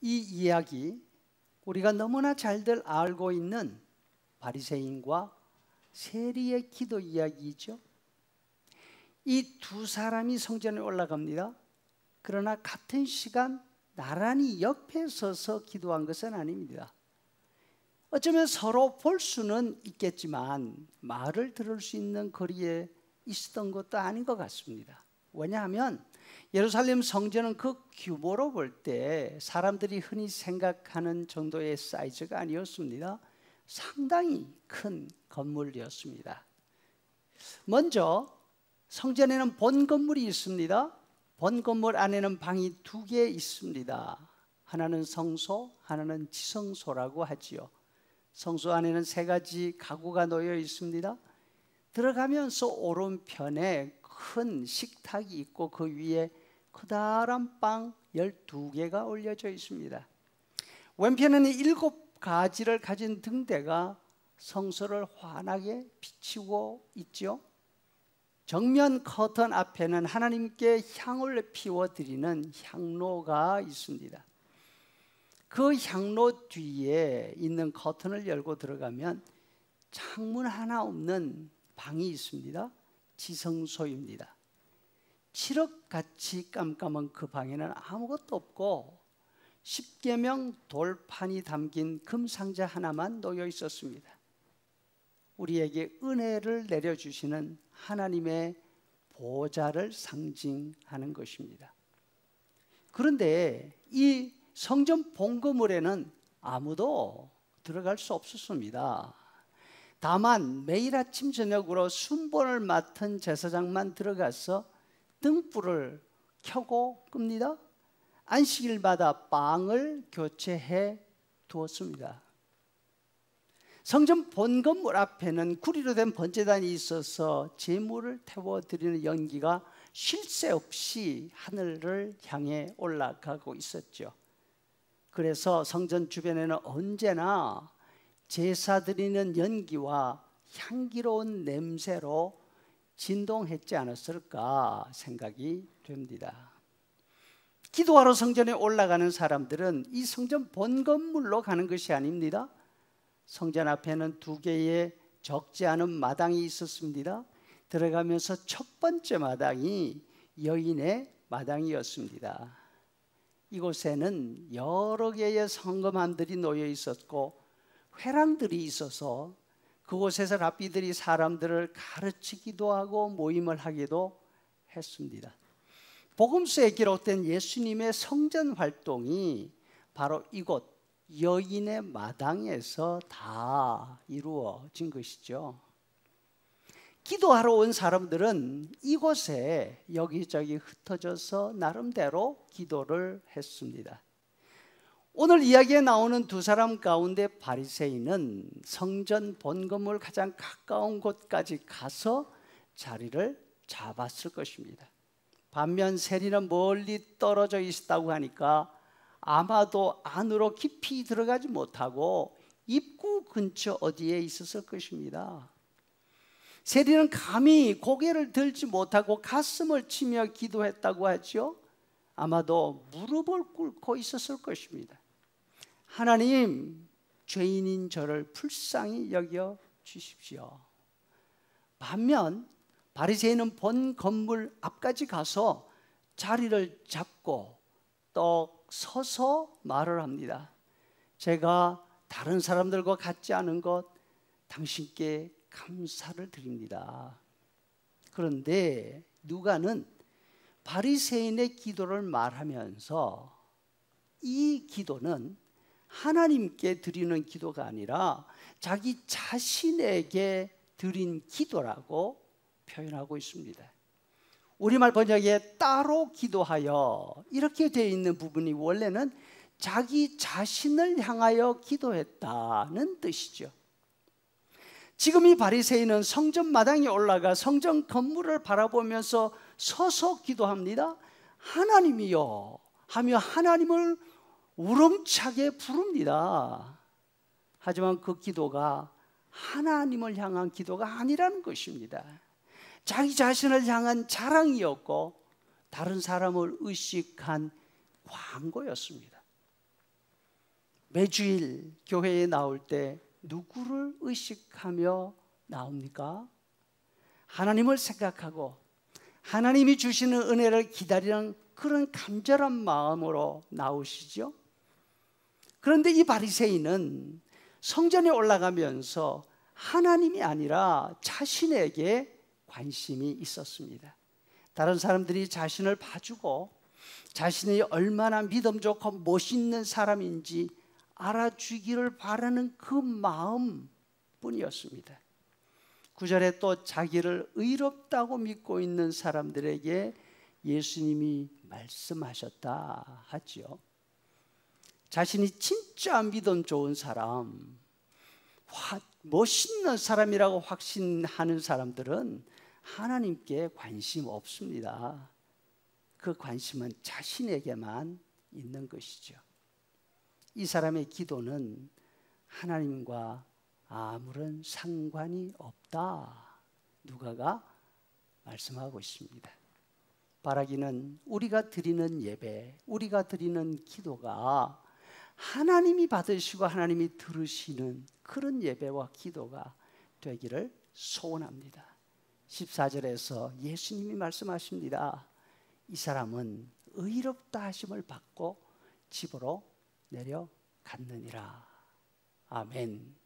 이 이야기 우리가 너무나 잘들 알고 있는 바리새인과 세리의 기도 이야기이죠. 이 두 사람이 성전에 올라갑니다. 그러나 같은 시간 나란히 옆에 서서 기도한 것은 아닙니다. 어쩌면 서로 볼 수는 있겠지만 말을 들을 수 있는 거리에 있었던 것도 아닌 것 같습니다. 왜냐하면 예루살렘 성전은 그 규모로 볼 때 사람들이 흔히 생각하는 정도의 사이즈가 아니었습니다. 상당히 큰 건물이었습니다. 먼저 성전에는 본 건물이 있습니다. 본 건물 안에는 방이 두 개 있습니다. 하나는 성소, 하나는 지성소라고 하지요. 성소 안에는 세 가지 가구가 놓여 있습니다. 들어가면서 오른편에 큰 식탁이 있고 그 위에 커다란 빵 12개가 올려져 있습니다. 왼편에는 7가지를 가진 등대가 성소를 환하게 비추고 있죠. 정면 커튼 앞에는 하나님께 향을 피워드리는 향로가 있습니다. 그 향로 뒤에 있는 커튼을 열고 들어가면 창문 하나 없는 방이 있습니다. 지성소입니다. 칠흑같이 깜깜한 그 방에는 아무것도 없고 십계명 돌판이 담긴 금상자 하나만 놓여 있었습니다. 우리에게 은혜를 내려주시는 하나님의 보좌를 상징하는 것입니다. 그런데 이 성전 본거물에는 아무도 들어갈 수 없었습니다. 다만 매일 아침 저녁으로 순번을 맡은 제사장만 들어가서 등불을 켜고 끕니다. 안식일마다 빵을 교체해 두었습니다. 성전 본건물 앞에는 구리로 된 번제단이 있어서 제물을 태워드리는 연기가 쉴 새 없이 하늘을 향해 올라가고 있었죠. 그래서 성전 주변에는 언제나 제사 드리는 연기와 향기로운 냄새로 진동했지 않았을까 생각이 됩니다. 기도하러 성전에 올라가는 사람들은 이 성전 본건물로 가는 것이 아닙니다. 성전 앞에는 2개의 적지 않은 마당이 있었습니다. 들어가면서 첫 번째 마당이 여인의 마당이었습니다. 이곳에는 여러 개의 성검함들이 놓여 있었고 회랑들이 있어서 그곳에서 랍비들이 사람들을 가르치기도 하고 모임을 하기도 했습니다. 복음서에 기록된 예수님의 성전 활동이 바로 이곳 여인의 마당에서 다 이루어진 것이죠. 기도하러 온 사람들은 이곳에 여기저기 흩어져서 나름대로 기도를 했습니다. 오늘 이야기에 나오는 두 사람 가운데 바리새인은 성전 본건물 가장 가까운 곳까지 가서 자리를 잡았을 것입니다. 반면 세리는 멀리 떨어져 있었다고 하니까 아마도 안으로 깊이 들어가지 못하고 입구 근처 어디에 있었을 것입니다. 세리는 감히 고개를 들지 못하고 가슴을 치며 기도했다고 하죠. 아마도 무릎을 꿇고 있었을 것입니다. 하나님, 죄인인 저를 불쌍히 여겨 주십시오. 반면 바리새인은 본 건물 앞까지 가서 자리를 잡고 떡 서서 말을 합니다. 제가 다른 사람들과 같지 않은 것 당신께 감사를 드립니다. 그런데 누가는 바리새인의 기도를 말하면서 이 기도는 하나님께 드리는 기도가 아니라 자기 자신에게 드린 기도라고 표현하고 있습니다. 우리말 번역에 따로 기도하여 이렇게 되어 있는 부분이 원래는 자기 자신을 향하여 기도했다는 뜻이죠. 지금 이 바리새인은 성전 마당에 올라가 성전 건물을 바라보면서 서서 기도합니다. 하나님이여 하며 하나님을 우렁차게 부릅니다. 하지만 그 기도가 하나님을 향한 기도가 아니라는 것입니다. 자기 자신을 향한 자랑이었고 다른 사람을 의식한 광고였습니다. 매주일 교회에 나올 때 누구를 의식하며 나옵니까? 하나님을 생각하고 하나님이 주시는 은혜를 기다리는 그런 간절한 마음으로 나오시죠. 그런데 이 바리새인은 성전에 올라가면서 하나님이 아니라 자신에게 관심이 있었습니다. 다른 사람들이 자신을 봐주고 자신이 얼마나 믿음 좋고 멋있는 사람인지 알아주기를 바라는 그 마음뿐이었습니다. 9절에 또 자기를 의롭다고 믿고 있는 사람들에게 예수님이 말씀하셨다 하지요. 자신이 진짜 믿음 좋은 사람, 멋있는 사람이라고 확신하는 사람들은 하나님께 관심 없습니다. 그 관심은 자신에게만 있는 것이죠. 이 사람의 기도는 하나님과 아무런 상관이 없다. 누가가 말씀하고 있습니다. 바라기는 우리가 드리는 예배, 우리가 드리는 기도가 하나님이 받으시고 하나님이 들으시는 그런 예배와 기도가 되기를 소원합니다. 14절에서 예수님이 말씀하십니다. 이 사람은 의롭다 하심을 받고 집으로 내려갔느니라. 아멘.